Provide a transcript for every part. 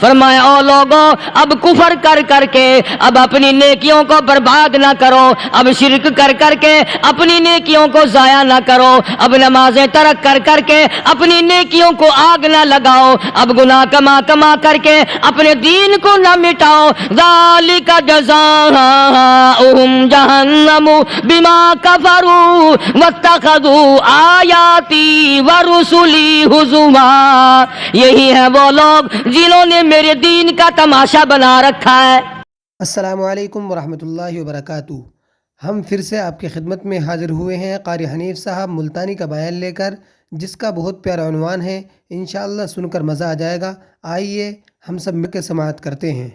فرمایا او لوگوں اب کفر کر کر کے اب اپنی نیکیوں کو برباد نہ کرو، اب شرک کر کر کے اپنی نیکیوں کو ضائع نہ کرو، اب نمازیں ترک کر کر کے اپنی نیکیوں کو آگ نہ لگاؤ، اب گناہ کما کما کر کے اپنے دین کو نہ مٹاؤ۔ ذالک جزاؤہم جہنم بما کفروا واتخذوا آیاتی ورسلی ہزوا، یہی ہے وہ لوگ جنہوں نے میرے دین کا تماشا بنا رکھا ہے۔ السلام علیکم ورحمۃ اللہ وبرکاتہ۔ ہم پھر سے آپ کی خدمت میں حاضر ہوئے ہیں قاری حنیف صاحب ملتانی کا بیان لے کر، جس کا بہت پیارا عنوان ہے، انشاءاللہ سن کر مزہ آ جائے گا۔ آئیے ہم سب مل کے سماعت کرتے ہیں۔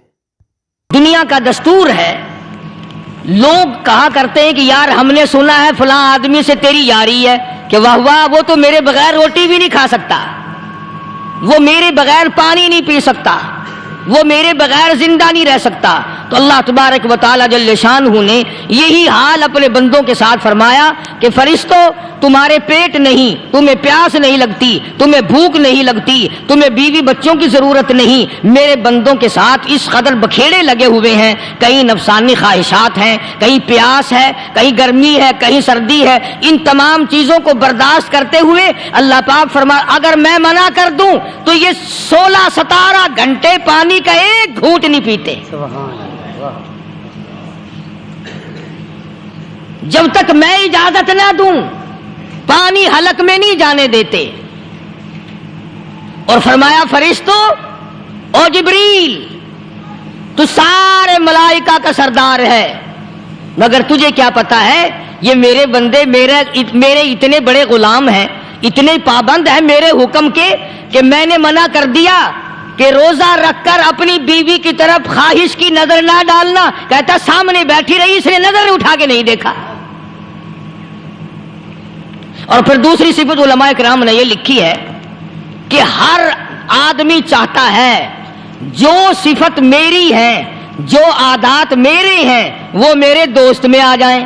دنیا کا دستور ہے، لوگ کہا کرتے ہیں کہ یار ہم نے سنا ہے فلاں آدمی سے تیری یاری ہے کہ واہ واہ وہ تو میرے بغیر روٹی بھی نہیں کھا سکتا، وہ میرے بغیر پانی نہیں پی سکتا، وہ میرے بغیر زندہ نہیں رہ سکتا۔ تو اللہ تبارک و تعالی جل شانہ نے یہی حال اپنے بندوں کے ساتھ فرمایا کہ فرشتوں تمہارے پیٹ نہیں، تمہیں پیاس نہیں لگتی، تمہیں بھوک نہیں لگتی، تمہیں بیوی بچوں کی ضرورت نہیں، میرے بندوں کے ساتھ اس قدر بکھیڑے لگے ہوئے ہیں، کہیں نفسانی خواہشات ہیں، کہیں پیاس ہے، کہیں گرمی ہے، کہیں سردی ہے، ان تمام چیزوں کو برداشت کرتے ہوئے اللہ پاک فرمایا اگر میں منع کر دوں تو یہ 16-17 گھنٹے پانی کا ایک گھونٹ نہیں پیتے، جب تک میں اجازت نہ دوں پانی حلق میں نہیں جانے دیتے۔ اور فرمایا فرشتوں او جبریل تو سارے ملائکہ کا سردار ہے، مگر تجھے کیا پتا ہے یہ میرے بندے میرے اتنے بڑے غلام ہیں، اتنے پابند ہیں میرے حکم کے کہ میں نے منع کر دیا کہ روزہ رکھ کر اپنی بیوی کی طرف خواہش کی نظر نہ ڈالنا، کہتا سامنے بیٹھی رہی اس نے نظر اٹھا کے نہیں دیکھا۔ اور پھر دوسری صفت علماء کرام نے یہ لکھی ہے کہ ہر آدمی چاہتا ہے جو صفت میری ہے، جو عادات میرے ہیں وہ میرے دوست میں آ جائیں،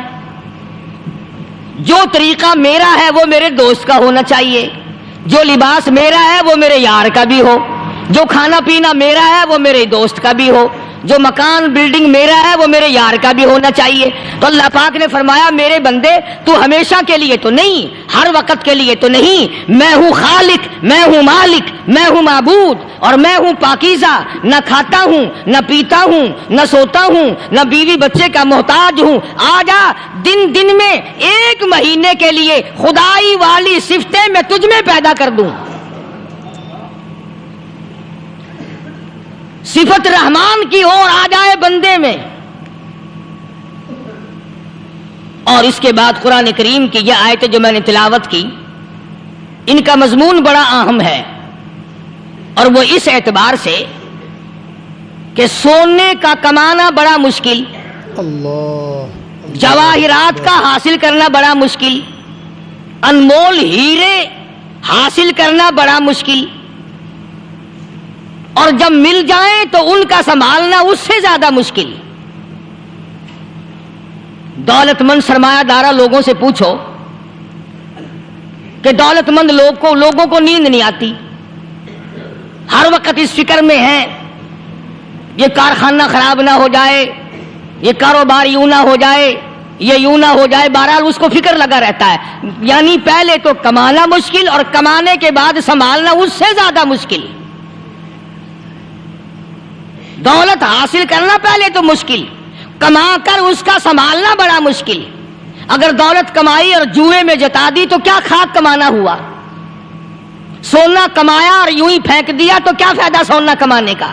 جو طریقہ میرا ہے وہ میرے دوست کا ہونا چاہیے، جو لباس میرا ہے وہ میرے یار کا بھی ہو، جو کھانا پینا میرا ہے وہ میرے دوست کا بھی ہو، جو مکان بلڈنگ میرا ہے وہ میرے یار کا بھی ہونا چاہیے۔ تو اللہ پاک نے فرمایا میرے بندے تو ہمیشہ کے لیے تو نہیں، ہر وقت کے لیے تو نہیں، میں ہوں خالق، میں ہوں مالک، میں ہوں معبود، اور میں ہوں پاکیزہ، نہ کھاتا ہوں نہ پیتا ہوں نہ سوتا ہوں نہ بیوی بچے کا محتاج ہوں۔ آجا دن دن میں ایک مہینے کے لیے خدائی والی صفتیں میں تجھ میں پیدا کر دوں، صفت رحمان کی اور آ جائے بندے میں۔ اور اس کے بعد قرآن کریم کی یہ آیتیں جو میں نے تلاوت کی ان کا مضمون بڑا اہم ہے، اور وہ اس اعتبار سے کہ سونے کا کمانا بڑا مشکل، جواہرات کا حاصل کرنا بڑا مشکل، انمول ہیرے حاصل کرنا بڑا مشکل، اور جب مل جائیں تو ان کا سنبھالنا اس سے زیادہ مشکل۔ دولت مند سرمایہ دارہ لوگوں سے پوچھو کہ دولت مند لوگوں کو نیند نہیں آتی، ہر وقت اس فکر میں ہیں یہ کارخانہ خراب نہ ہو جائے، یہ کاروبار یوں نہ ہو جائے، یہ یوں نہ ہو جائے، بہرحال اس کو فکر لگا رہتا ہے۔ یعنی پہلے تو کمانا مشکل اور کمانے کے بعد سنبھالنا اس سے زیادہ مشکل۔ دولت حاصل کرنا پہلے تو مشکل، کما کر اس کا سنبھالنا بڑا مشکل۔ اگر دولت کمائی اور جوئے میں جتا دی تو کیا خاک کمانا ہوا، سونا کمایا اور یوں ہی پھینک دیا تو کیا فائدہ سونا کمانے کا۔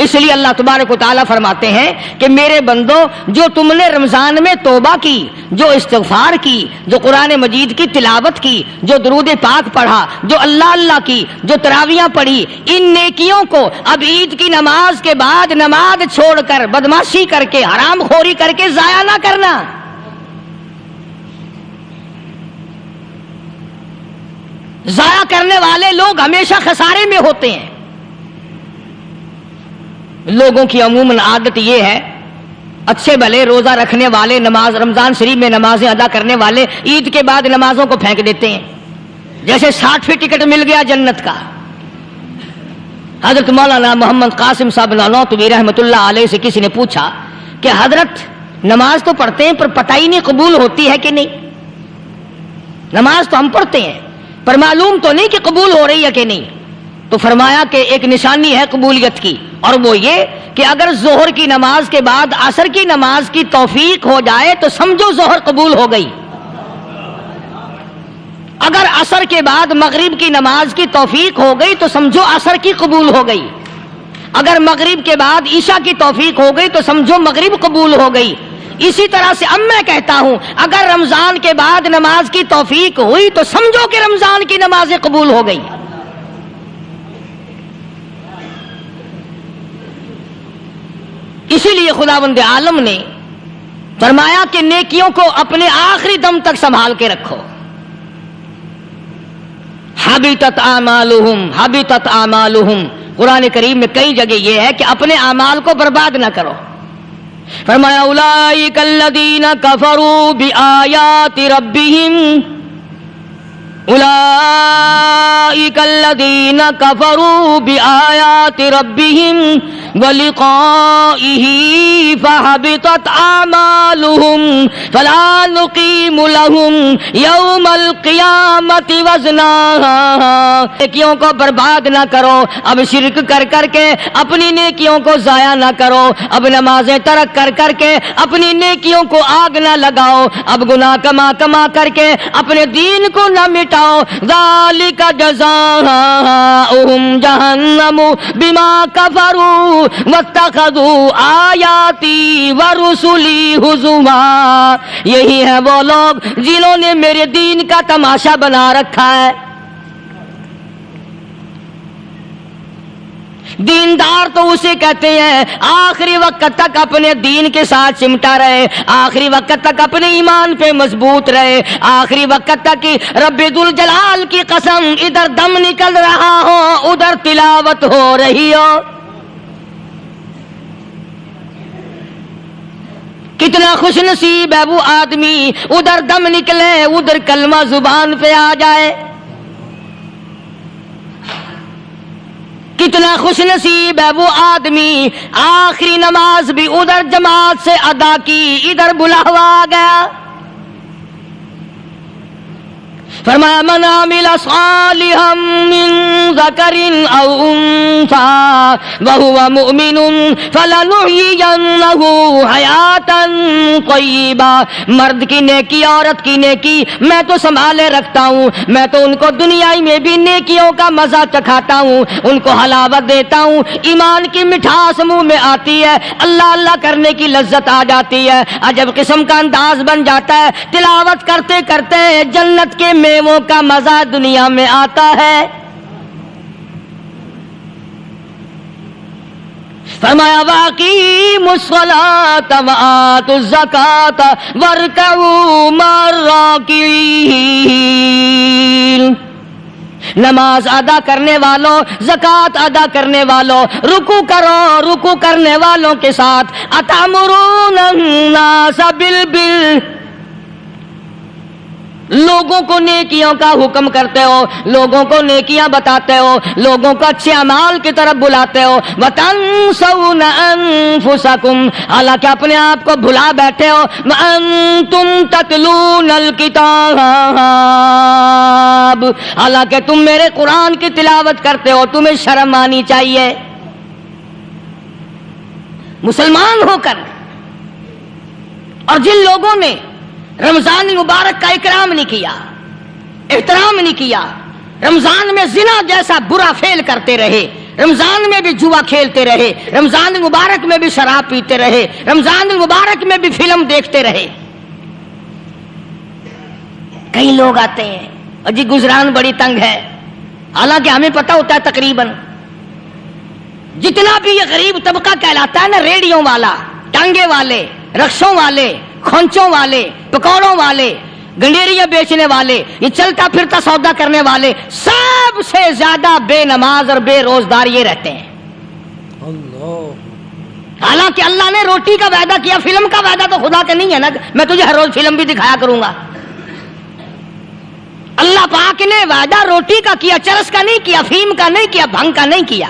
اس لیے اللہ تبارک و تعالیٰ فرماتے ہیں کہ میرے بندو جو تم نے رمضان میں توبہ کی، جو استغفار کی، جو قرآن مجید کی تلاوت کی، جو درود پاک پڑھا، جو اللہ اللہ کی، جو تراویاں پڑھی، ان نیکیوں کو اب عید کی نماز کے بعد نماز چھوڑ کر بدماشی کر کے حرام خوری کر کے ضائع نہ کرنا۔ ضائع کرنے والے لوگ ہمیشہ خسارے میں ہوتے ہیں۔ لوگوں کی عموماً عادت یہ ہے، اچھے بھلے روزہ رکھنے والے، نماز رمضان شریف میں نمازیں ادا کرنے والے عید کے بعد نمازوں کو پھینک دیتے ہیں، جیسے 60 فٹ ٹکٹ مل گیا جنت کا۔ حضرت مولانا محمد قاسم صاحب نانوتوی رحمۃ اللہ علیہ سے کسی نے پوچھا کہ حضرت نماز تو پڑھتے ہیں پر پتہ ہی نہیں قبول ہوتی ہے کہ نہیں. نماز تو ہم پڑھتے ہیں پر معلوم تو نہیں کہ قبول ہو رہی ہے کہ نہیں. تو فرمایا کہ ایک نشانی ہے قبولیت کی، اور وہ یہ کہ اگر ظہر کی نماز کے بعد عصر کی نماز کی توفیق ہو جائے تو سمجھو ظہر قبول ہو گئی. اگر عصر کے بعد مغرب کی نماز کی توفیق ہو گئی تو سمجھو عصر کی قبول ہو گئی. اگر مغرب کے بعد عشاء کی توفیق ہو گئی تو سمجھو مغرب قبول ہو گئی. اسی طرح سے اب میں کہتا ہوں اگر رمضان کے بعد نماز کی توفیق ہوئی تو سمجھو کہ رمضان کی نمازیں قبول ہو گئی. اسی لیے خداوند عالم نے فرمایا کہ نیکیوں کو اپنے آخری دم تک سنبھال کے رکھو. حبطت اعمالہم حبطت اعمالہم، قرآن کریم میں کئی جگہ یہ ہے کہ اپنے اعمال کو برباد نہ کرو. فرمایا اولئک الذین کفروا بآیات ربہم اولئک الذین کفروا بآیات ربہم ولقائہ فحبطت اعمالہم فلا نقیم لہم یوم القیامت وزنا. نیکیوں کو برباد نہ کرو، اب شرک کر کر کے اپنی نیکیوں کو ضائع نہ کرو، اب نمازیں ترک کر کر کے اپنی نیکیوں کو آگ نہ لگاؤ، اب گناہ کما کما کر کے اپنے دین کو نہ مٹاؤ. ذالک جزاؤہم جہنم بما کفروا واتخذوا آیاتی ورسلی ہزوا. یہی ہے وہ لوگ جنہوں نے میرے دین کا تماشا بنا رکھا ہے. دیندار تو اسے کہتے ہیں آخری وقت تک اپنے دین کے ساتھ چمٹا رہے، آخری وقت تک اپنے ایمان پہ مضبوط رہے، آخری وقت تک رب ذوالجلال کی قسم ادھر دم نکل رہا ہو ادھر تلاوت ہو رہی ہو. کتنا خوش نصیب ہے وہ آدمی ادھر دم نکلے ادھر کلمہ زبان پہ آ جائے. کتنا خوش نصیب ہے وہ آدمی آخری نماز بھی ادھر جماعت سے ادا کی ادھر بلاوا آ گیا. فرمایا من عمل صالحا من ذکر او انثى وهو مؤمن فلنحيينه حیاتا طیبا. مرد کی نیکی عورت کی نیکی میں تو سنبھالے رکھتا ہوں، میں تو ان کو دنیائی میں بھی نیکیوں کا مزہ چکھاتا ہوں، ان کو حلاوت دیتا ہوں، ایمان کی مٹھاس منہ میں آتی ہے، اللہ اللہ کرنے کی لذت آ جاتی ہے، عجب قسم کا انداز بن جاتا ہے، تلاوت کرتے کرتے جنت کے میووں کا مزہ دنیا میں آتا ہے. فرمایا واقیموا الصلاۃ وآتوا الزکاۃ وارکعوا مع الراکعین. نماز ادا کرنے والوں، زکوٰۃ ادا کرنے والوں، رکوع کرو، رکوع کرنے والوں کے ساتھ. اتامرون الناس بالبر، لوگوں کو نیکیوں کا حکم کرتے ہو، لوگوں کو نیکیاں بتاتے ہو، لوگوں کو اچھے اعمال کی طرف بلاتے ہو. وَتَنْسَوْنَ أَنفُسَكُمْ، حالانکہ اپنے آپ کو بھلا بیٹھے ہو. وَأَنْتُمْ تَتْلُونَ الْكِتَابَ، حالانکہ تم میرے قرآن کی تلاوت کرتے ہو. تمہیں شرم آنی چاہیے مسلمان ہو کر. اور جن لوگوں نے رمضان مبارک کا اکرام نہیں کیا، احترام نہیں کیا، رمضان میں زنا جیسا برا فعل کرتے رہے، رمضان میں بھی جوا کھیلتے رہے، رمضان مبارک میں بھی شراب پیتے رہے، رمضان مبارک میں بھی فلم دیکھتے رہے. کئی لوگ آتے ہیں اور جی گزران بڑی تنگ ہے، حالانکہ ہمیں پتہ ہوتا ہے تقریباً جتنا بھی یہ غریب طبقہ کہلاتا ہے نا، ریڑیوں والا، ٹانگے والے، رکشوں والے، کھونچوں والے، پکوڑوں والے، گنڈیریاں بیچنے والے، یہ چلتا پھرتا سودا کرنے والے، سب سے زیادہ بے نماز اور بے روزدار یہ رہتے ہیں. حالانکہ اللہ نے روٹی کا وعدہ کیا، فلم کا وعدہ تو خدا کا نہیں ہے نا، میں تجھے ہر روز فلم بھی دکھایا کروں گا. اللہ پاک نے وعدہ روٹی کا کیا، چرس کا نہیں کیا، فیم کا نہیں کیا، بھنگ کا نہیں کیا.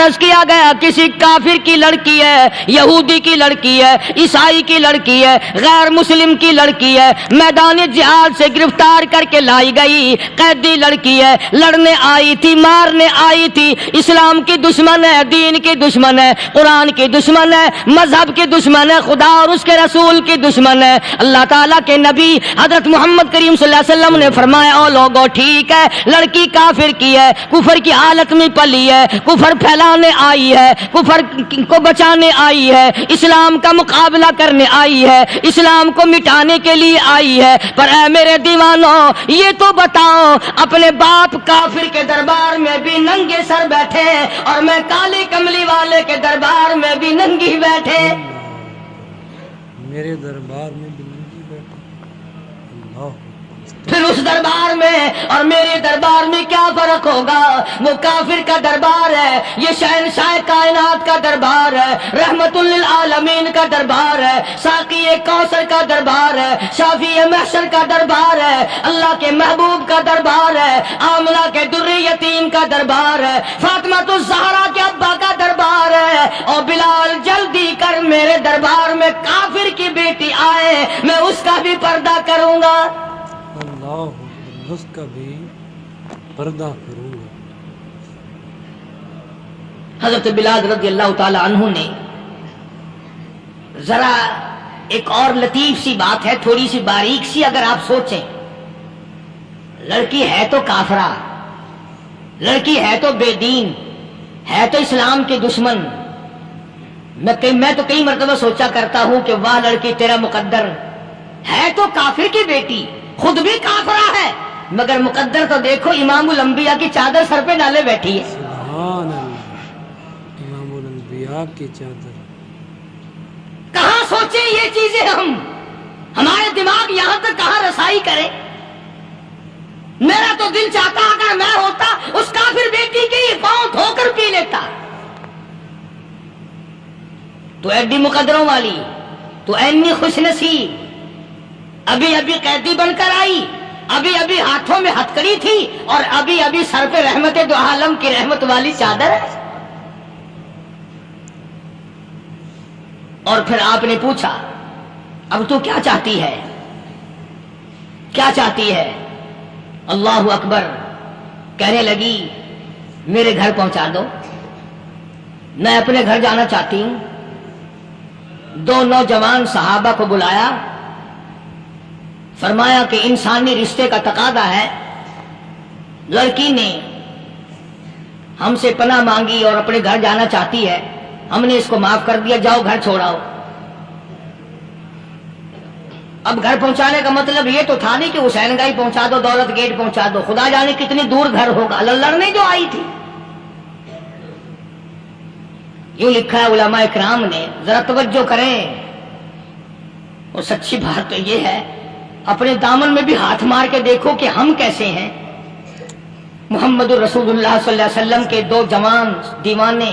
عرض کیا گیا کسی کافر کی لڑکی ہے، یہودی کی لڑکی ہے، عیسائی کی لڑکی ہے، غیر مسلم کی لڑکی ہے، میدان جہاد سے گرفتار کر کے لائی گئی، قیدی لڑکی ہے، لڑنے آئی تھی، مارنے آئی تھی، اسلام کی دشمن ہے، دین کی دشمن ہے، قرآن کی دشمن ہے، مذہب کی دشمن ہے، خدا اور اس کے رسول کی دشمن ہے۔ اللہ تعالیٰ کے نبی حضرت محمد کریم صلی اللہ علیہ وسلم نے فرمایا او لوگو ٹھیک ہے، لڑکی کافر کی ہے، کفر کی حالت میں پلی ہے، کفر پھیلانے آئی ہے، کفر کو بچانے آئی ہے، اسلام کا مقابلہ کرنے آئی ہے، اسلام کو مٹانے کے لیے آئی ہے، پر اے میرے دیوانوں یہ تو بتاؤ اپنے باپ کافر کے دربار میں بھی ننگے سر بیٹھے اور میں کالی کملی والے کے دربار میں بھی ننگی بیٹھے، میرے دربار میں بھی ننگی بیٹھے، اللہ پھر اس دربار میں اور میرے دربار میں کیا فرق ہوگا؟ وہ کافر کا دربار ہے، یہ شہنشاہ کائنات کا دربار ہے، رحمت للعالمین کا دربار ہے، ساقی کوثر کا دربار ہے، شافی محشر کا دربار ہے، اللہ کے محبوب کا دربار ہے، آمنہ کے در یتیم کا دربار ہے، فاطمہ الزہرا کے ابا کا دربار ہے، اور بلال جلدی کر میرے دربار میں کافر کی بیٹی آئے، میں اس کا بھی پردہ کروں گا، اللہ، اس کا بھی پردہ کروں گا۔ حضرت بلال رضی اللہ تعالی عنہ نے ذرا ایک اور لطیف سی بات ہے، تھوڑی سی باریک سی، اگر آپ سوچیں، لڑکی ہے تو کافرہ، لڑکی ہے تو بے دین، ہے تو اسلام کے دشمن، میں تو کئی مرتبہ سوچا کرتا ہوں کہ واہ لڑکی تیرا مقدر، ہے تو کافر کی بیٹی، خود بھی کافرہ ہے، مگر مقدر تو دیکھو امام الانبیاء کی چادر سر پہ ڈالے بیٹھی ہے، سبحان اللہ، امام الانبیاء کی چادر۔ کہاں سوچیں یہ چیزیں ہم، ہمارے دماغ یہاں تک کہاں رسائی کرے؟ میرا تو دل چاہتا اگر میں ہوتا اس کافر بیٹی کے ہی پاؤں دھو کر پی لیتا، تو ایڈی مقدروں والی، تو اینی خوش نصیب، ابھی ابھی قیدی بن کر آئی، ابھی ابھی ہاتھوں میں ہتکڑی تھی اور ابھی ابھی سر پہ رحمت دو عالم کی رحمت والی چادر ہے۔ اور پھر آپ نے پوچھا اب تو کیا چاہتی ہے، کیا چاہتی ہے؟ اللہ اکبر، کہنے لگی میرے گھر پہنچا دو، میں اپنے گھر جانا چاہتی ہوں۔ دو نوجوان صحابہ کو بلایا، فرمایا کہ انسانی رشتے کا تقاضا ہے، لڑکی نے ہم سے پناہ مانگی اور اپنے گھر جانا چاہتی ہے، ہم نے اس کو معاف کر دیا، جاؤ گھر چھوڑاؤ۔ اب گھر پہنچانے کا مطلب یہ تو تھا نہیں کہ حسین گائی پہنچا دو، دولت گیٹ پہنچا دو، خدا جانے کتنی دور گھر ہوگا، لڑنے جو آئی تھی۔ یوں لکھا ہے علماء اکرام نے، ذرا توجہ کریں، اور سچی بات تو یہ ہے اپنے دامن میں بھی ہاتھ مار کے دیکھو کہ ہم کیسے ہیں۔ محمد الرسول اللہ صلی اللہ علیہ وسلم کے دو جوان دیوانے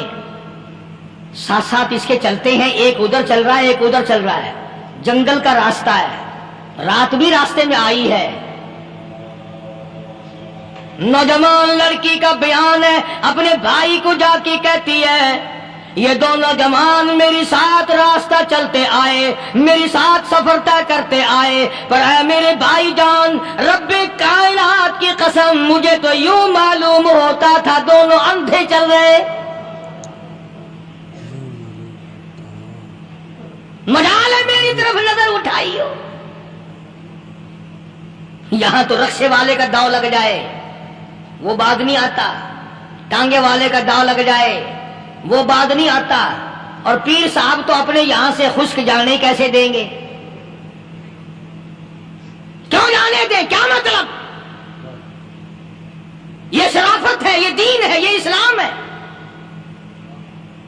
ساتھ ساتھ اس کے چلتے ہیں، ایک ادھر چل رہا ہے ایک ادھر چل رہا ہے، جنگل کا راستہ ہے، رات بھی راستے میں آئی ہے۔ نوجوان لڑکی کا بیان ہے، اپنے بھائی کو جا کے کہتی ہے یہ دو نوجوان میری ساتھ راستہ چلتے آئے، میری ساتھ سفر طے کرتے آئے، پر اے میرے بھائی جان، رب کائنات کی قسم مجھے تو یوں معلوم ہوتا تھا دونوں اندھے چل رہے، مجال ہے میری طرف نظر اٹھائی ہو۔ یہاں تو رکشے والے کا داؤ لگ جائے وہ بعد نہیں آتا، ٹانگے والے کا داؤ لگ جائے وہ بعد نہیں آتا، اور پیر صاحب تو اپنے یہاں سے خشک جانے کیسے دیں گے؟ کیوں جانے دیں؟ کیا مطلب؟ یہ شرافت ہے، یہ دین ہے، یہ اسلام ہے۔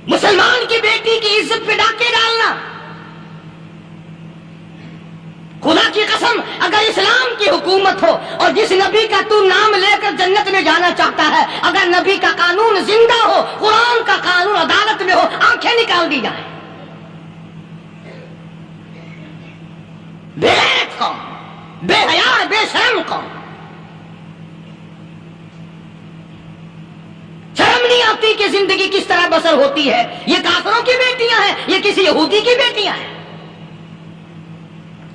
مسلمان کی بیٹی کی عزت پہ ڈاکے ڈالنا، خدا کی قسم اگر اسلام کی حکومت ہو اور جس نبی کا تو نام لے کر جنت میں جانا چاہتا ہے، اگر نبی کا قانون زندہ ہو، قرآن کا قانون عدالت میں ہو، آنکھیں نکال دی جائیں۔ بے غیرت قوم، بے حیا بے شرم قوم، شرم نہیں آتی کہ زندگی کس طرح بسر ہوتی ہے. یہ کافروں کی بیٹیاں ہیں, یہ کسی یہودی کی بیٹیاں ہیں.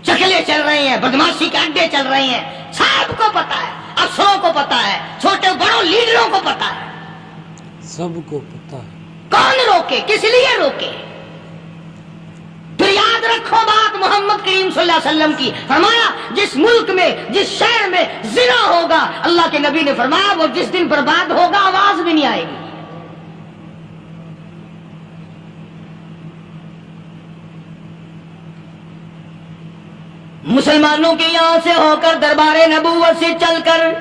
چکلے چل رہے ہیں, بدماشی کے اڈے چل رہے ہیں, سب کو پتا ہے, افسروں کو پتا ہے, چھوٹے بڑوں لیڈروں کو پتا ہے, سب کو پتا ہے. کون روکے, کس لیے روکے؟ پھر یاد رکھو بات محمد کریم صلی اللہ علیہ وسلم کی, فرمایا جس ملک میں, جس شہر میں زنا ہوگا, اللہ کے نبی نے فرمایا وہ جس دن برباد ہوگا آواز بھی نہیں آئے گی. مسلمانوں کے یہاں سے ہو کر دربار نبوت سے چل کر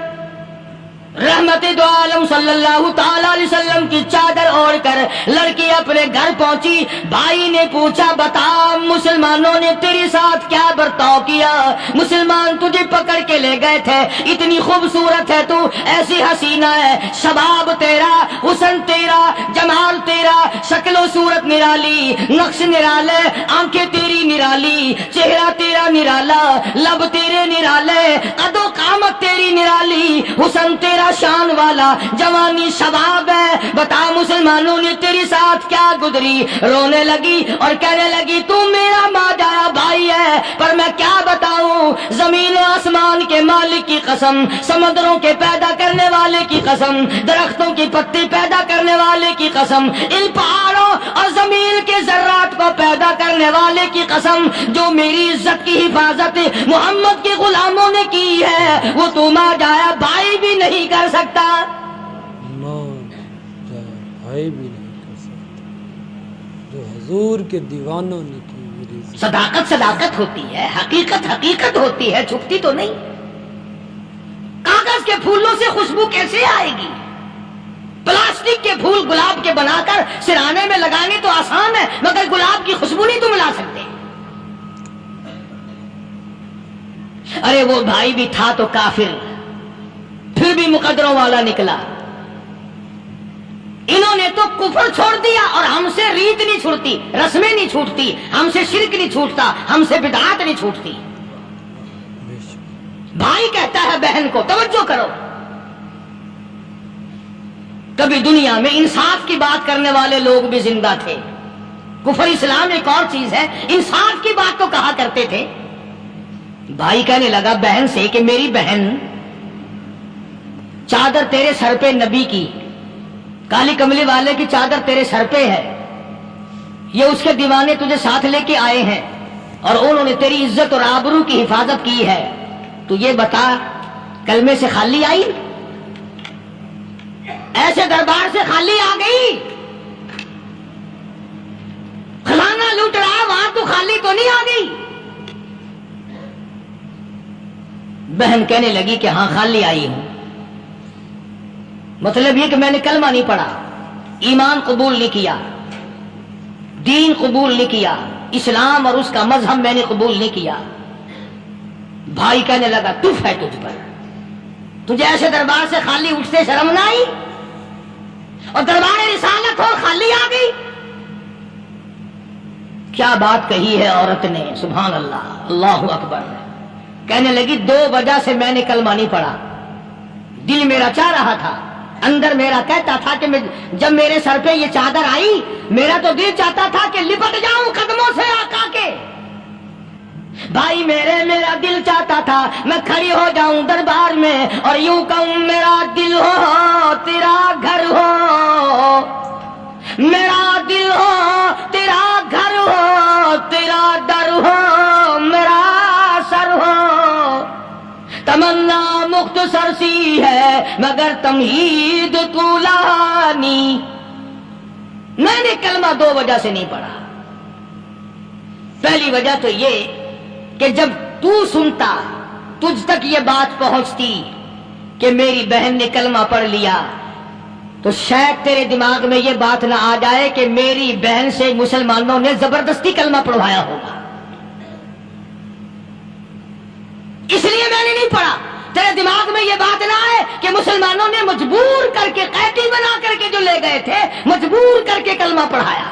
رحمت دو عالم صلی اللہ تعالی علیہ وسلم کی چادر اوڑھ کر لڑکی اپنے گھر پہنچی. بھائی نے پوچھا بتا مسلمانوں نے تیرے ساتھ کیا برتاؤ کیا؟ مسلمان تجھے پکڑ کے لے گئے تھے, اتنی خوبصورت ہے تو, ایسی حسینہ ہے, شباب تیرا, حسن تیرا, جمال تیرا, شکل و صورت نرالی, نقش نرالے, آنکھیں تیری نرالی, چہرہ تیرا نرالا, لب تیرے نرالے, قد و قامت تیری نرالی, حسن تیرا شان والا, جوانی شباب ہے, بتا مسلمانوں نے تیرے ساتھ کیا گزری؟ رونے لگی اور کہنے لگی تو میرا ماجا بھائی ہے, پر میں کیا بتاؤں, زمین و آسمان کے مالک کی قسم, سمندروں کے پیدا کرنے والے کی قسم, درختوں کی پتی پیدا کرنے والے کی قسم, ان پہاڑوں اور زمین کے ذرات کو پیدا کرنے والے کی قسم, جو میری عزت کی حفاظت محمد کے غلاموں نے کی ہے, وہ تو ماجا بھائی بھی نہیں کر سکتا. بھائی بھی نہیں کر سکتا جو حضور کے دیوانوں نے کی. میری صداقت صداقت ہوتی ہے, حقیقت حقیقت ہوتی ہے, چھپتی تو نہیں. کاغذ کے پھولوں سے خوشبو کیسے آئے گی؟ پلاسٹک کے پھول گلاب کے بنا کر سرانے میں لگانے تو آسان ہے, مگر گلاب کی خوشبو نہیں تم لا سکتے. ارے وہ بھائی بھی تھا تو کافر, پھر بھی مقدروں والا نکلا. انہوں نے تو کفر چھوڑ دیا, اور ہم سے ریت نہیں چھوٹتی, رسمیں نہیں چھوٹتی, ہم سے شرک نہیں چھوٹتا, ہم سے بدعات نہیں چھوٹتی. بھائی کہتا ہے بہن کو, توجہ کرو, کبھی دنیا میں انصاف کی بات کرنے والے لوگ بھی زندہ تھے. کفر اسلام ایک اور چیز ہے, انصاف کی بات تو کہا کرتے تھے. بھائی کہنے لگا بہن سے کہ میری بہن, چادر تیرے سر پہ نبی کی, کالی کملی والے کی چادر تیرے سر پہ ہے, یہ اس کے دیوانے تجھے ساتھ لے کے آئے ہیں, اور انہوں نے تیری عزت اور آبرو کی حفاظت کی ہے. تو یہ بتا کلمے سے خالی آئی, ایسے دربار سے خالی آ گئی؟ خزانہ لوٹ رہا وہاں تو خالی تو نہیں آ گئی؟ بہن کہنے لگی کہ ہاں خالی آئی ہوں. مطلب یہ کہ میں نے کلمہ نہیں پڑھا, ایمان قبول نہیں کیا, دین قبول نہیں کیا, اسلام اور اس کا مذہب میں نے قبول نہیں کیا. بھائی کہنے لگا تف ہے تجھ پر, تجھے ایسے دربار سے خالی اٹھتے شرم نہ آئی, اور دربار رسالت ہو خالی آ گئی. کیا بات کہی ہے عورت نے, سبحان اللہ, اللہ اکبر. کہنے لگی 2 وجہ سے میں نے کلمہ نہیں پڑھا. دل میرا چاہ رہا تھا, اندر میرا کہتا تھا کہ جب میرے سر پہ یہ چادر آئی, میرا تو دل چاہتا تھا کہ لپٹ جاؤں قدموں سے آقا کے. بھائی میرا دل چاہتا تھا میں کھڑی ہو جاؤں دربار میں اور یوں کہوں میرا دل ہو تیرا گھر ہو, میرا دل ہو تیرا گھر ہو, تیرا در ہو میرا سر ہو. تمنا مختصر سی ہے مگر تمہید طولانی. میں نے کلمہ 2 وجہ سے نہیں پڑھا. پہلی وجہ تو یہ کہ جب تو سنتا, تجھ تک یہ بات پہنچتی کہ میری بہن نے کلمہ پڑھ لیا, تو شاید تیرے دماغ میں یہ بات نہ آ جائے کہ میری بہن سے مسلمانوں نے زبردستی کلمہ پڑھوایا ہوگا. اس لیے میں نے نہیں پڑھا. تیرے دماغ میں یہ بات نہ آئے کہ مسلمانوں نے مجبور کر کے, قیدی بنا کر کے جو لے گئے تھے, مجبور کر کے کلمہ پڑھایا,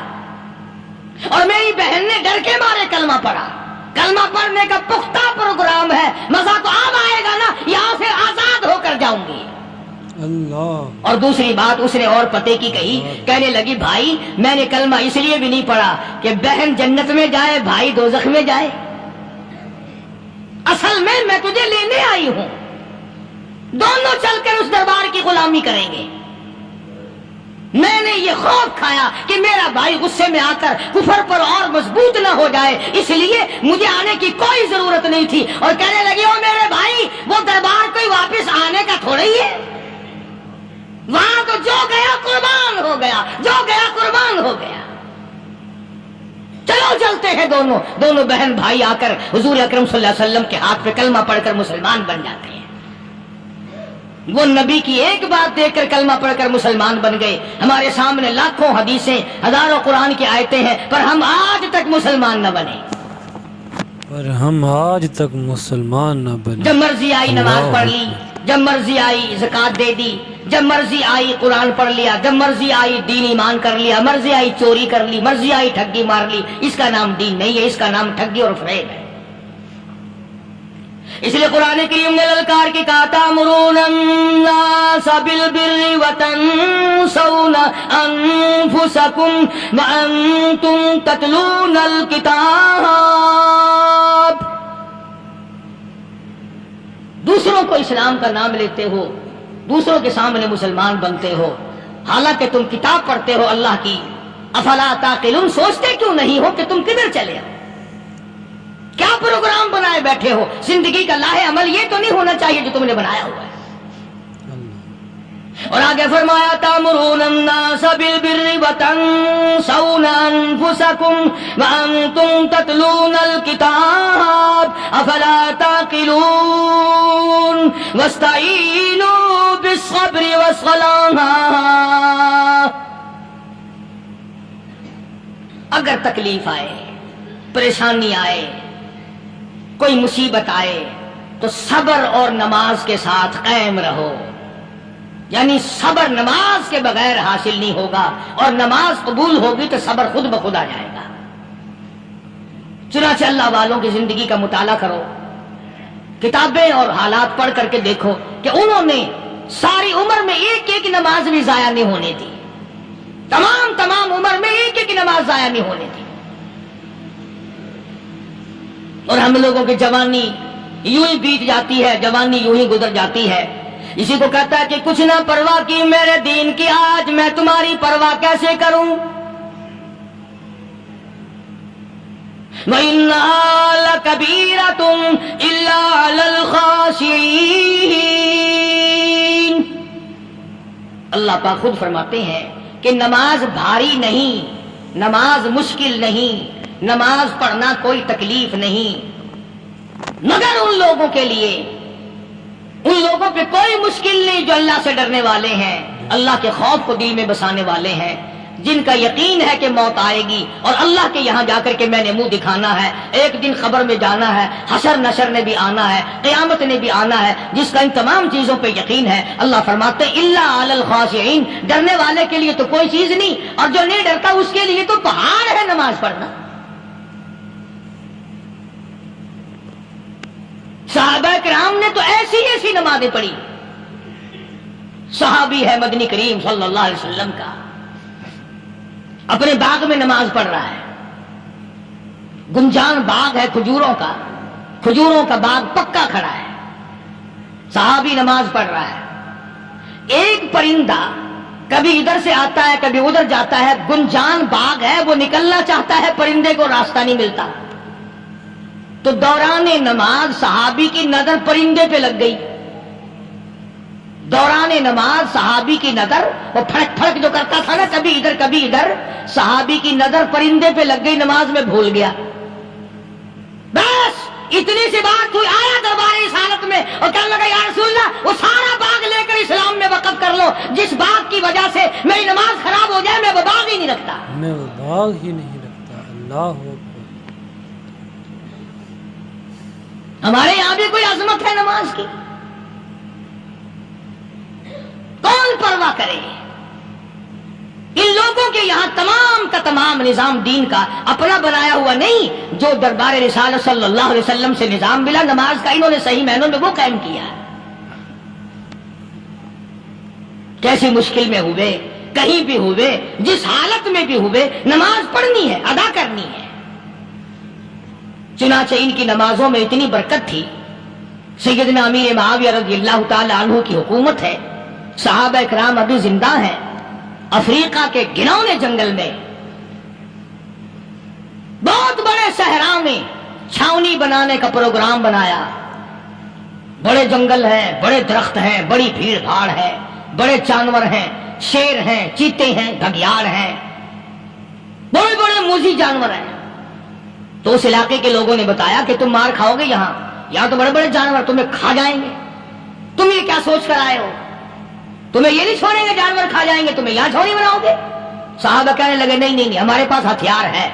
اور میری بہن نے ڈر کے مارے کلمہ پڑھا. کلمہ پڑھنے کا پختہ پروگرام ہے, مزہ تو اب آئے گا نا, یہاں سے آزاد ہو کر جاؤں گی. اللہ اور دوسری بات اس نے اور پتے کی کہی، کہنے لگی بھائی میں نے کلمہ اس لیے بھی نہیں پڑھا کہ بہن جنت میں جائے بھائی دوزخ میں جائے، اصل میں تجھے لینے آئی ہوں، دونوں چل کر اس دربار کی غلامی کریں گے۔ میں نے یہ خوف کھایا کہ میرا بھائی غصے میں آ کر کفر پر اور مضبوط نہ ہو جائے، اس لیے مجھے آنے کی کوئی ضرورت نہیں تھی۔ اور کہنے لگی او میرے بھائی وہ دربار کوئی واپس آنے کا تھوڑا ہی ہے، وہاں تو جو گیا قربان ہو گیا، جو گیا قربان ہو گیا۔ چلو چلتے ہیں دونوں بہن بھائی آ کر حضور اکرم صلی اللہ علیہ وسلم کے ہاتھ پہ کلمہ پڑھ کر مسلمان بن جاتے ہیں۔ وہ نبی کی ایک بات دیکھ کر کلمہ پڑھ کر مسلمان بن گئے۔ ہمارے سامنے لاکھوں حدیثیں، ہزاروں قرآن کی آیتیں ہیں، پر ہم آج تک مسلمان نہ بنے۔ پر ہم آج تک مسلمان نہ بنے۔ جب مرضی آئی نماز پڑھ لی، جب مرضی آئی زکوٰۃ دے دی، جب مرضی آئی قرآن پڑھ لیا، جب مرضی آئی دین ایمان کر لیا، مرضی آئی چوری کر لی، مرضی آئی ٹھگی مار لی۔ اس کا نام دین نہیں ہے، اس کا نام ٹھگی اور فریب ہے۔ اس لیے قرآن کریم نے للکار کے کہا تأمرون الناس بالبر وتنسون انفسکم وانتم تتلون الکتاب۔ دوسروں کو اسلام کا نام لیتے ہو، دوسروں کے سامنے مسلمان بنتے ہو، حالانکہ تم کتاب پڑھتے ہو اللہ کی۔ افلا تعقلون، سوچتے کیوں نہیں ہو کہ تم کدھر چلے ہو؟ کیا پروگرام بنائے بیٹھے ہو؟ زندگی کا لاہ عمل یہ تو نہیں ہونا چاہیے جو تم نے بنایا ہوا ہے۔ اور آگے فرمایا تأمرون الناس بالبر وتنسون انفسکم وانتم تتلون الکتاب افلا تعقلون واستعینوا بالصبر والصلاة۔ اگر تکلیف آئے، پریشانی آئے، کوئی مصیبت آئے تو صبر اور نماز کے ساتھ قائم رہو۔ یعنی صبر نماز کے بغیر حاصل نہیں ہوگا، اور نماز قبول ہوگی تو صبر خود بخود آ جائے گا۔ چنانچہ اللہ والوں کی زندگی کا مطالعہ کرو، کتابیں اور حالات پڑھ کر کے دیکھو کہ انہوں نے ساری عمر میں ایک ایک نماز بھی ضائع نہیں ہونے دی، تمام عمر میں ایک ایک نماز ضائع نہیں ہونے دی۔ اور ہم لوگوں کی جوانی یوں ہی بیت جاتی ہے، جوانی یوں ہی گزر جاتی ہے۔ اسی کو کہتا ہے کہ کچھ نہ پرواہ کی میرے دین کی، آج میں تمہاری پرواہ کیسے کروں؟ وَإِنَّهَا لَكَبِيرَةٌ إِلَّا عَلَى الْخَاشِعِينَ۔ اللہ پاک خود فرماتے ہیں کہ نماز بھاری نہیں، نماز مشکل نہیں، نماز پڑھنا کوئی تکلیف نہیں، مگر ان لوگوں کے لیے، ان لوگوں پہ کوئی مشکل نہیں جو اللہ سے ڈرنے والے ہیں، اللہ کے خوف کو دل میں بسانے والے ہیں، جن کا یقین ہے کہ موت آئے گی اور اللہ کے یہاں جا کر کے میں نے منہ دکھانا ہے، ایک دن خبر میں جانا ہے، حشر نشر نے بھی آنا ہے، قیامت نے بھی آنا ہے، جس کا ان تمام چیزوں پہ یقین ہے۔ اللہ فرماتے ہیں الا علی الخاشعین، ڈرنے والے کے لیے تو کوئی چیز نہیں، اور جو نہیں ڈرتا اس کے لیے تو پہاڑ ہے نماز پڑھنا۔ صحابہ کرام نے تو ایسی ایسی نمازیں پڑھی۔ صحابی ہے مدنی کریم صلی اللہ علیہ وسلم کا، اپنے باغ میں نماز پڑھ رہا ہے، گنجان باغ ہے کھجوروں کا، کھجوروں کا باغ پکا کھڑا ہے، صحابی نماز پڑھ رہا ہے۔ ایک پرندہ کبھی ادھر سے آتا ہے کبھی ادھر جاتا ہے، گنجان باغ ہے، وہ نکلنا چاہتا ہے، پرندے کو راستہ نہیں ملتا، تو دوران نماز صحابی کی نظر پرندے پہ لگ گئی۔ دوران نماز صحابی کی نظر، وہ پھڑک پھڑک جو کرتا تھا نا کبھی ادھر کبھی ادھر، صحابی کی نظر پرندے پہ لگ گئی، نماز میں بھول گیا۔ بس اتنی سی بات ہوئی، آیا دربار رسالت میں اور کہنے لگا یا رسول اللہ وہ سارا باغ لے کر اسلام میں وقف کر لو، جس باغ کی وجہ سے میری نماز خراب ہو جائے میں وہ باغ ہی نہیں رکھتا، میں وہ باغ ہی نہیں رکھتا۔ اللہ اکبر۔ ہمارے یہاں بھی کوئی عظمت ہے نماز کی؟ کون پرواہ کرے؟ ان لوگوں کے یہاں تمام کا تمام نظام دین کا اپنا بنایا ہوا نہیں، جو دربار رسالت صلی اللہ علیہ وسلم سے نظام ملا نماز کا، انہوں نے صحیح معنوں میں وہ قائم کیا ہے۔ کیسی مشکل میں ہوئے، کہیں بھی ہوئے، جس حالت میں بھی ہوئے، نماز پڑھنی ہے، ادا کرنی ہے۔ چنانچہ ان کی نمازوں میں اتنی برکت تھی، سیدنا امیر معاویہ رضی اللہ تعالی عنہ کی حکومت ہے، صحابہ اکرام ابھی زندہ ہیں، افریقہ کے گھنونے جنگل میں بہت بڑے صحرا میں چھاونی بنانے کا پروگرام بنایا۔ بڑے جنگل ہیں، بڑے درخت ہیں، بڑی بھیڑ بھاڑ ہے، بڑے جانور ہیں، شیر ہیں، چیتے ہیں، گھگیاڑ ہیں، بڑے بڑے موذی جانور ہیں۔ تو اس علاقے کے لوگوں نے بتایا کہ تم مار کھاؤ گے، یہاں تو بڑے بڑے جانور تمہیں کھا جائیں گے، تم یہ کیا سوچ کر آئے ہو؟ تمہیں یہ نہیں چھوڑیں گے، جانور کھا جائیں گے، تمہیں یہاں چھوڑی بناؤ گے؟ صحابہ کہنے لگے نہیں، ہمارے پاس ہتھیار ہے۔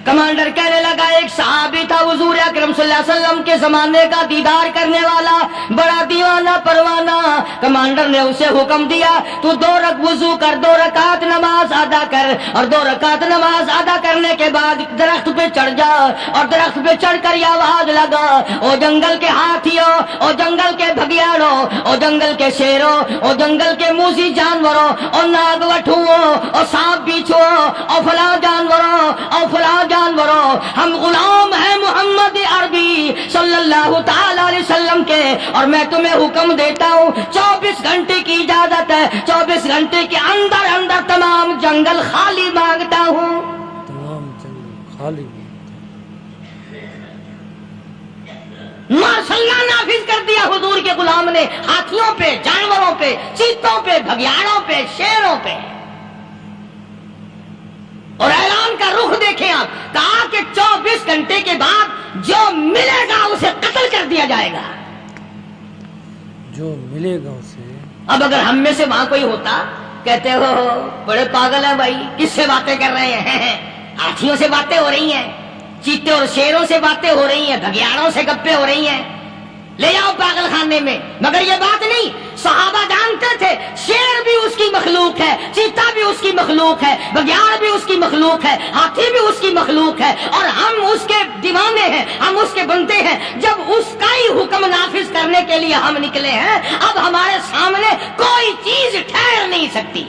کمانڈر کہنے لگا، ایک صحابی تھا حضور اکرم صلی اللہ علیہ وسلم کے زمانے کا دیدار کرنے والا، بڑا دیوانہ پروانہ۔ کمانڈر نے اسے حکم دیا، تو 2 وضو کر، 2 رکعت نماز ادا کر، اور 2 رکعت نماز ادا کرنے کے بعد درخت پہ چڑھ جا، اور درخت پہ چڑھ کر یہ آواز لگا، او جنگل کے ہاتھیوں، او جنگل کے بھگیاڑوں، او جنگل کے شیروں، او جنگل کے موذی جانوروں، اور ناگ وٹھوؤں، اور سانپ بیچھوں، اور فلاں جانوروں، اور فلاں جانوروں، ہم غلام ہیں محمد عربی صلی اللہ تعالی علیہ وسلم کے، اور میں تمہیں حکم دیتا ہوں 24 گھنٹے کی اجازت ہے، 24 گھنٹے کے اندر اندر تمام جنگل خالی مانگتا ہوں۔ تمام جنگل خالی ماشاء اللہ نافذ کر دیا حضور کے غلام نے، ہاتھیوں پہ، جانوروں پہ، چیتوں پہ، بھگیاڑوں پہ، شیروں پہ۔ اور اعلان کا رخ دیکھیں آپ، کہا کہ 24 گھنٹے کے بعد جو ملے گا اسے قتل کر دیا جائے گا۔ جو ملے گا اسے۔ اب اگر ہم میں سے وہاں کوئی ہوتا، کہتے ہو بڑے پاگل ہیں بھائی، کس سے باتیں کر رہے ہیں؟ ہاتھیوں سے باتیں ہو رہی ہیں، چیتے اور شیروں سے باتیں ہو رہی ہیں، بھگیاڑوں سے گپیں ہو رہی ہیں، لے جاؤ پاگل خانے میں۔ مگر یہ بات نہیں، صحابہ جانتے تھے شیر بھی اس کی مخلوق ہے، چیتا بھی اس کی مخلوق ہے، بگیاڑ بھی اس کی مخلوق ہے، ہاتھی بھی اس کی مخلوق ہے، اور ہم اس کے دیوانے ہیں، ہم اس کے بندے ہیں۔ جب اس کا ہی حکم نافذ کرنے کے لیے ہم نکلے ہیں، اب ہمارے سامنے کوئی چیز ٹھہر نہیں سکتی۔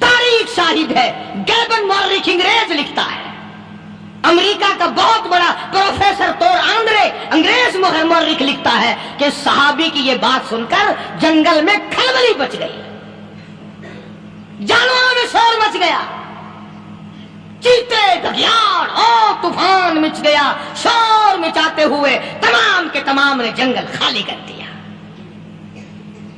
تاریخ شاہد ہے، گیبن مورخ انگریز لکھتا ہے، امریکہ کا بہت بڑا پروفیسر تور آندرے انگریز مورخ لکھتا ہے کہ صحابی کی یہ بات سن کر جنگل میں کھلبلی مچ گئی، جانوروں میں شور مچ گیا، چیتے، بھگیاڑ اور طوفان مچ گیا، شور مچاتے ہوئے تمام کے تمام نے جنگل خالی کر دیا۔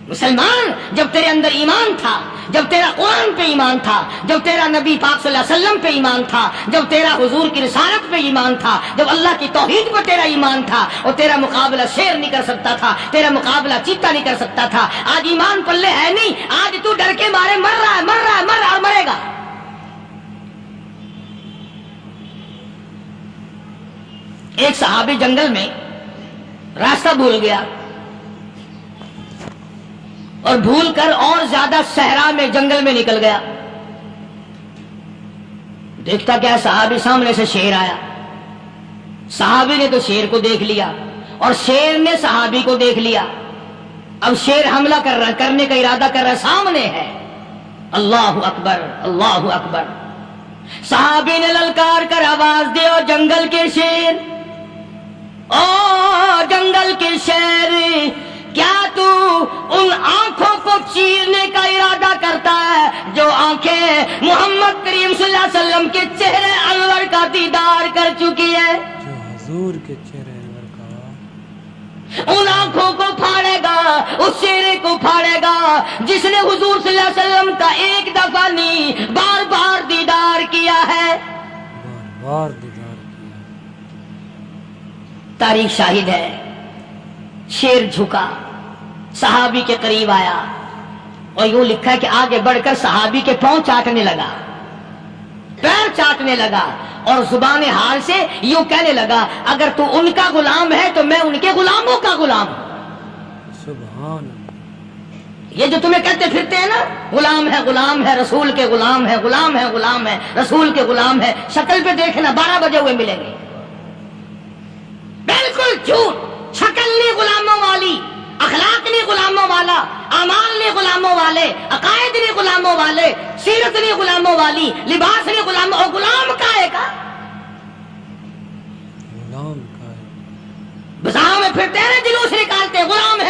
مسلمان، جب تیرے اندر ایمان تھا، جب تیرا قرآن پہ ایمان تھا، جب تیرا نبی پاک صلی اللہ علیہ وسلم پہ ایمان تھا، جب تیرا حضور کی رسالت پہ ایمان تھا، جب اللہ کی توحید پہ تیرا ایمان تھا، اور تیرا مقابلہ شیر نہیں کر سکتا تھا، تیرا مقابلہ چیتا نہیں کر سکتا تھا۔ آج ایمان پلے ہے نہیں، آج تو ڈر کے مارے مر رہا ہے اور مرے گا۔ ایک صحابی جنگل میں راستہ بھول گیا، اور بھول کر اور زیادہ صحرا میں جنگل میں نکل گیا۔ دیکھتا کیا، صحابی سامنے سے شیر آیا، صحابی نے تو شیر کو دیکھ لیا، اور شیر نے صحابی کو دیکھ لیا۔ اب شیر حملہ کرنے کا ارادہ کر رہا، سامنے ہے۔ اللہ اکبر، اللہ اکبر۔ صحابی نے للکار کر آواز دے، اور جنگل کے شیر، او جنگل کے شیر، کیا تو ان آنکھوں کو چیرنے کا ارادہ کرتا ہے جو آنکھیں محمد کریم صلی اللہ علیہ وسلم کے چہرے انور کا دیدار کر چکی ہے؟ جو حضور کے چہرے انور کا، ان آنکھوں کو پھاڑے گا، اس چہرے کو پھاڑے گا جس نے حضور صلی اللہ علیہ وسلم کا ایک دفعہ نہیں، بار بار دیدار کیا ہے، بار بار دیدار کیا۔ تاریخ شاہد ہے۔ شیر جھکا، صحابی کے قریب آیا، اور یوں لکھا ہے کہ آگے بڑھ کر صحابی کے پاؤں چاٹنے لگا، پیر چاٹنے لگا، اور زبان حال سے یوں کہنے لگا، اگر تو ان کا غلام ہے تو میں ان کے غلاموں کا غلام ہوں۔ سبحان اللہ۔ یہ جو تمہیں کہتے پھرتے ہیں نا، غلام ہے، رسول کے غلام ہے، غلام ہے، رسول کے غلام ہے، شکل پہ دیکھنا 12 بجے ہوئے ملیں گے، بالکل جھوٹ، والے، عقائد نہیں غلاموں والے، سیرت نہیں غلاموں والی، لباس نہیں غلاموں، اور غلام کائے کا؟ غلام کا ہے، بازاروں میں پھرتے ہیں نا، جلوس نکالتے ہیں،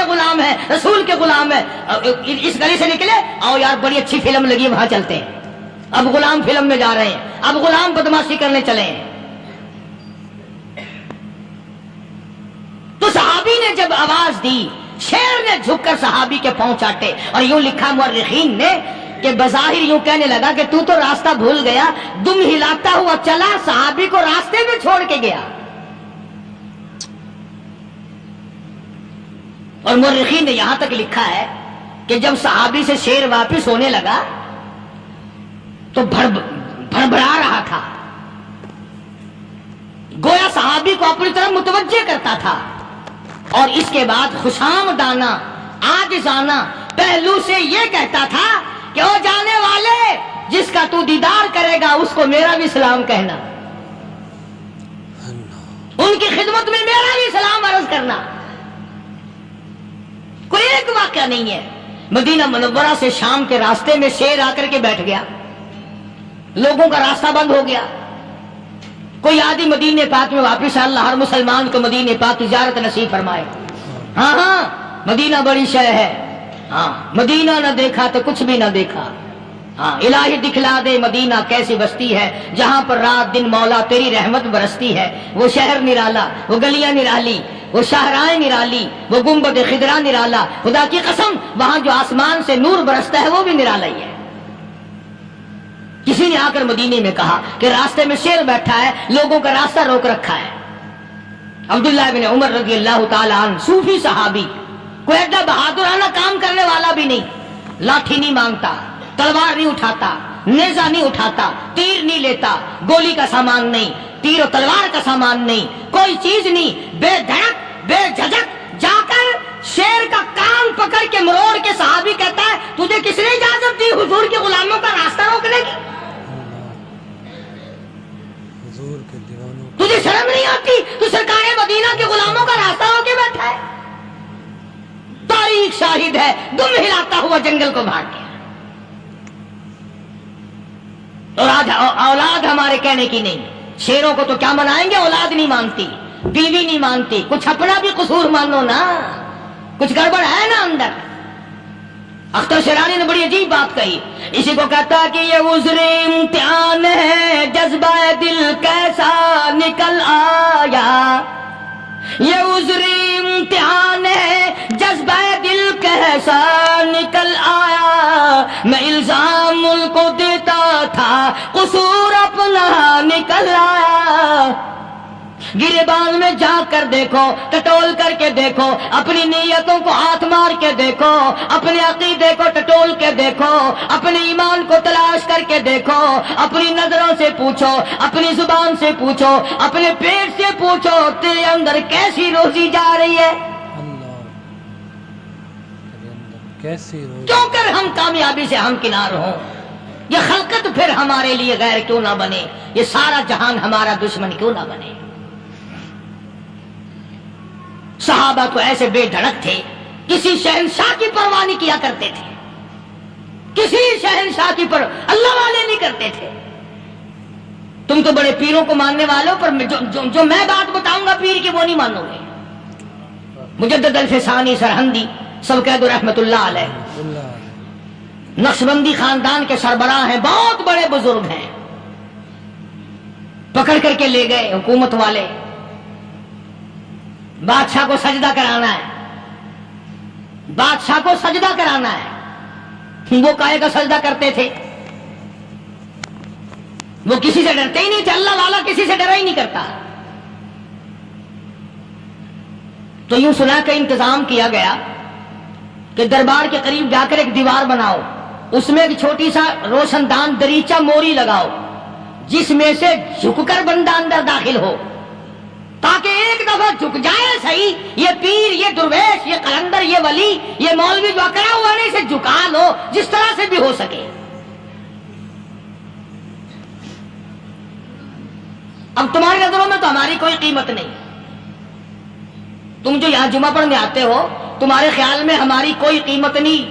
غلام ہے رسول کے غلام ہے، اس گلی سے نکلے، آؤ یار بڑی اچھی فلم لگی وہاں چلتے ہیں، اب غلام فلم میں جا رہے ہیں، اب غلام بدماشی کرنے چلے ہیں۔ تو صحابی نے جب آواز دی، شیر نے جھک کر صحابی کے پاؤں چاٹے، اور یوں لکھا مورخین نے کہ بظاہر یوں کہنے لگا کہ تو راستہ بھول گیا، دم ہلاتا ہوا چلا، صحابی کو راستے میں چھوڑ کے گیا۔ اور مورخین نے یہاں تک لکھا ہے کہ جب صحابی سے شیر واپس ہونے لگا تو بھڑبڑا رہا تھا، گویا صحابی کو اپنی طرف متوجہ کرتا تھا، اور اس کے بعد خوشامدانہ عاجزانہ پہلو سے یہ کہتا تھا کہ او جانے والے، جس کا تو دیدار کرے گا اس کو میرا بھی سلام کہنا، ان کی خدمت میں میرا بھی سلام عرض کرنا۔ کوئی ایک واقعہ نہیں ہے، مدینہ منورہ سے شام کے راستے میں شیر آ کر کے بیٹھ گیا، لوگوں کا راستہ بند ہو گیا، کوئی آدمی مدینے پاک میں واپس، اللہ ہر مسلمان کو مدینے پاک کی زیارت نصیب فرمائے۔ ہاں مدینہ بڑی شے ہے، ہاں مدینہ نہ دیکھا تو کچھ بھی نہ دیکھا، ہاں الہی دکھلا دے مدینہ کیسی بستی ہے، جہاں پر رات دن مولا تیری رحمت برستی ہے، وہ شہر نرالا، وہ گلیاں نرالی، وہ شاہراہیں نرالی، وہ گنبد خضرا نرالا، خدا کی قسم وہاں جو آسمان سے نور برستا ہے وہ بھی نرالا ہی ہے۔ کسی نے آ کر مدینے میں کہا کہ راستے میں شیر بیٹھا ہے، لوگوں کا راستہ روک رکھا ہے۔ عبداللہ بن عمر رضی اللہ تعالی عنہ، صوفی صحابی، کوئی ایڈا بہادرانہ کام کرنے والا بھی نہیں، لاٹھی نہیں مانگتا، تلوار نہیں اٹھاتا، نیزہ نہیں اٹھاتا، تیر نہیں لیتا، گولی کا سامان نہیں، تیر و تلوار کا سامان نہیں، کوئی چیز نہیں، بے دھڑک بے جھجک جا کر شیر کا کان پکڑ کے مروڑ کے صحابی کہتا ہے تجھے کس نے اجازت دی حضور کے غلاموں کا راستہ روکنے کی؟ حضور کے دیوانوں تجھے شرم نہیں آتی؟ تو سرکار مدینہ کے غلاموں کا راستہ روکے بیٹھا ہے۔ تاریخ شاہد ہے، دم ہلاتا ہوا جنگل کو بھاگ گیا۔ اور آج اولاد ہمارے کہنے کی نہیں، شیروں کو تو کیا منائیں گے، اولاد نہیں مانتی، بیوی نہیں مانتی، کچھ اپنا بھی قصور مانو نا، کچھ گڑبڑ ہے نا اندر۔ اختر شیرانی نے بڑی عجیب بات کہی، اسی کو کہتا کہ یہ عذر امتحان ہے، جذبہ دل کیسا نکل آیا، یہ عذر امتحان ہے، جذبہ دل کیسا نکل آیا، میں الزام ان کو دیتا تھا، قصور اپنا نکل آیا۔ گریبان میں جا کر دیکھو، ٹٹول کر کے دیکھو، اپنی نیتوں کو ہاتھ مار کے دیکھو، اپنے عقیدے کو ٹٹول کے دیکھو، اپنے ایمان کو تلاش کر کے دیکھو، اپنی نظروں سے پوچھو، اپنی زبان سے پوچھو، اپنے پیٹ سے پوچھو، تیرے اندر کیسی روزی جا رہی ہے؟ اللہ تیرے اندر کیسی روزی، کیوں کر ہم کامیابی سے ہمکنار ہوں؟ یہ خلقت پھر ہمارے لیے غیر کیوں نہ بنے؟ یہ سارا جہان ہمارا دشمن کیوں نہ بنے؟ صحابہ تو ایسے بے دھڑک تھے، کسی شہنشاہ کی پرواہ نہیں کیا کرتے تھے، کسی شہنشاہ کی اللہ والے نہیں کرتے تھے۔ تم تو بڑے پیروں کو ماننے والے ہو، پر جو میں بات بتاؤں گا پیر کی وہ نہیں مانو گے۔ مجدد الفسانی سرہندی سب کہہ دو رحمت اللہ علیہ، اللہ نقشبندی خاندان کے سربراہ ہیں، بہت بڑے بزرگ ہیں، پکڑ کر کے لے گئے حکومت والے، بادشاہ کو سجدہ کرانا ہے، بادشاہ کو سجدہ کرانا ہے۔ وہ کائے کا سجدہ کرتے تھے؟ وہ کسی سے ڈرتے ہی نہیں تھے، اللہ والا کسی سے ڈرا ہی نہیں کرتا۔ تو یوں سنا کا انتظام کیا گیا کہ دربار کے قریب جا کر ایک دیوار بناؤ، اس میں ایک چھوٹی سا روشن دان دریچہ موری لگاؤ، جس میں سے جھک کر بندہ اندر داخل ہو، تاکہ ایک دفعہ جھک جائے صحیح، یہ پیر، یہ درویش، یہ قلندر، یہ ولی، یہ مولوی جو اکڑا ہوا نہیں، اسے جھکا لو جس طرح سے بھی ہو سکے۔ اب تمہاری نظروں میں تو ہماری کوئی قیمت نہیں، تم جو یہاں جمعہ پڑھنے آتے ہو، تمہارے خیال میں ہماری کوئی قیمت نہیں،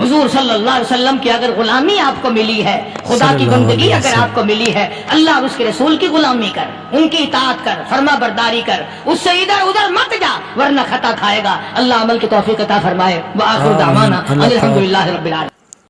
حضور صلی اللہ علیہ وسلم کی اگر غلامی آپ کو ملی ہے، خدا صلی کی اللہ بندگی علیہ اگر وسلم۔ آپ کو ملی ہے، اللہ اور اس کے رسول کی غلامی کر، ان کی اطاعت کر، فرما برداری کر، اس سے ادھر ادھر مت جا ورنہ خطا کھائے گا۔ اللہ عمل کی توفیق عطا فرمائے۔ وآخر دعوانا آمین۔ اللہ الحمدللہ رب العالمین۔